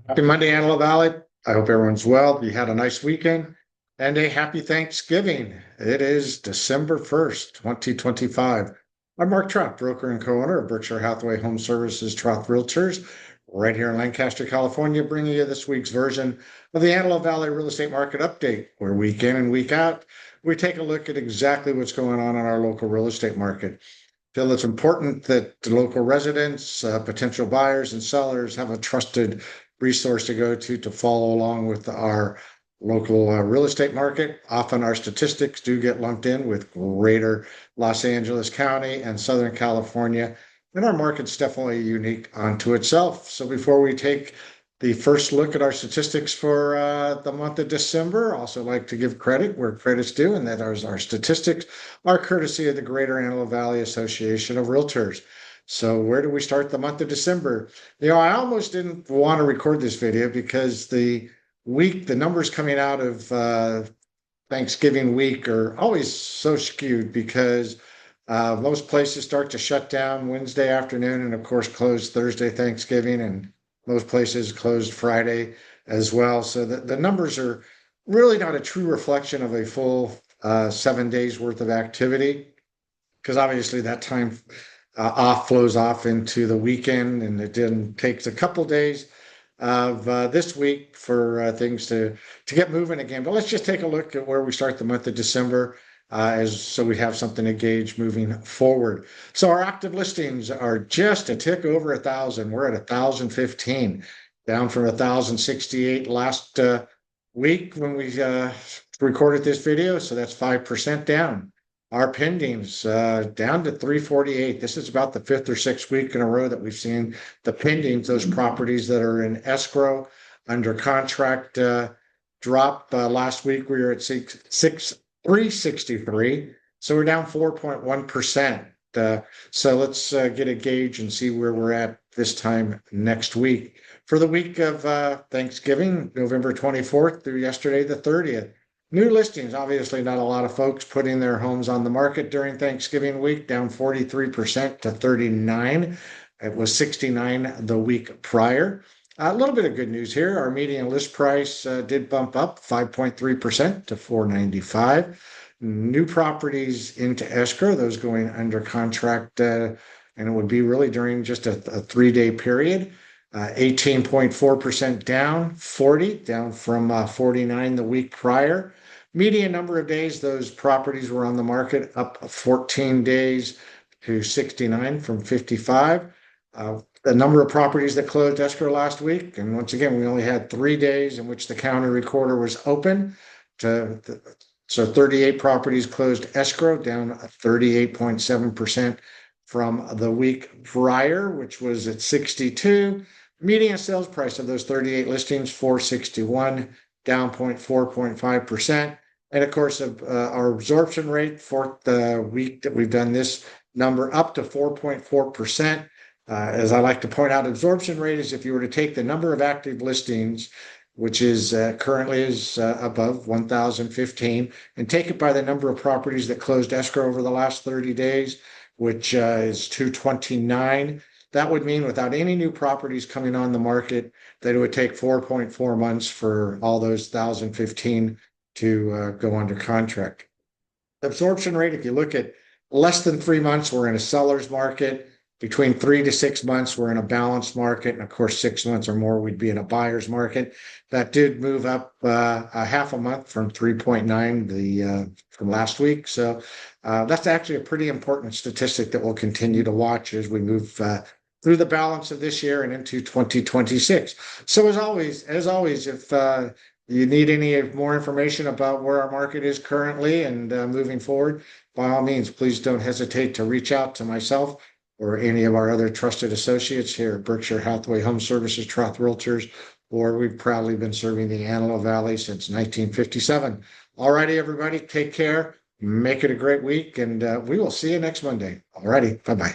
Happy Monday, Antelope Valley. I hope everyone's well. You had a nice weekend and a happy Thanksgiving. It is December 1st, 2025. I'm Mark Troth, broker and co-owner of Berkshire Hathaway HomeServices Troth Realtors, right here in Lancaster, California, bringing you this week's version of the Antelope Valley Real Estate Market Update, where week in and week out, we take a look at exactly what's going on in our local real estate market. Feel it's important that the local residents, potential buyers and sellers have a trusted resource to go to follow along with our local real estate market. Often our statistics do get lumped in with greater Los Angeles County and Southern California, and our market's definitely unique unto itself. So before we take the first look at our statistics for the month of December, I also like to give credit where credit's due, and that is our statistics are courtesy of the Greater Antelope Valley Association of Realtors. So where do we start the month of December? I almost didn't want to record this video because the numbers coming out of Thanksgiving week are always so skewed because most places start to shut down Wednesday afternoon and of course close Thursday Thanksgiving, and most places closed Friday as well. So the numbers are really not a true reflection of a full 7 days worth of activity, because obviously that time off flows off into the weekend, and it then takes a couple days of this week for things to get moving again. But let's just take a look at where we start the month of December, as so we have something to gauge moving forward. So our active listings are just a tick over 1,000. We're at 1,015, down from 1,068 last week when we recorded this video. So that's 5% down. Our pendings down to 348. This is about the fifth or sixth week in a row that we've seen the pendings, those properties that are in escrow under contract, drop. Last week we were at 363. So we're down 4.1%. So let's get a gauge and see where we're at this time next week. For the week of Thanksgiving, November 24th through yesterday, the 30th. New listings, obviously not a lot of folks putting their homes on the market during Thanksgiving week, down 43% to 39. It was 69 the week prior. A little bit of good news here. Our median list price did bump up 5.3% to $495. New properties into escrow, those going under contract, and it would be really during just a 3-day period. 18.4% down, 40, down from 49 the week prior. Median number of days those properties were on the market, up 14 days to 69 from 55. The number of properties that closed escrow last week, and once again, we only had 3 days in which the county recorder was open. So 38 properties closed escrow, down 38.7% from the week prior, which was at 62. Median sales price of those 38 listings, $461, down 4.5%. And of course, our absorption rate for the week that we've done this number up to 4.4%. As I like to point out, absorption rate is if you were to take the number of active listings, which is currently is above 1,015, and take it by the number of properties that closed escrow over the last 30 days, which is 229. That would mean without any new properties coming on the market, that it would take 4.4 months for all those 1,015 to go under contract. Absorption rate, if you look at less than 3 months, we're in a seller's market. Between 3 to 6 months, we're in a balanced market. And of course, 6 months or more, we'd be in a buyer's market. That did move up a half a month from 3.9 from last week. So that's actually a pretty important statistic that we'll continue to watch as we move through the balance of this year and into 2026. So as always, if you need any more information about where our market is currently and moving forward, by all means, please don't hesitate to reach out to myself or any of our other trusted associates here at Berkshire Hathaway HomeServices Troth Realtors, or we've proudly been serving the Antelope Valley since 1957. All righty, everybody, take care. Make it a great week, and we will see you next Monday. All righty, bye-bye.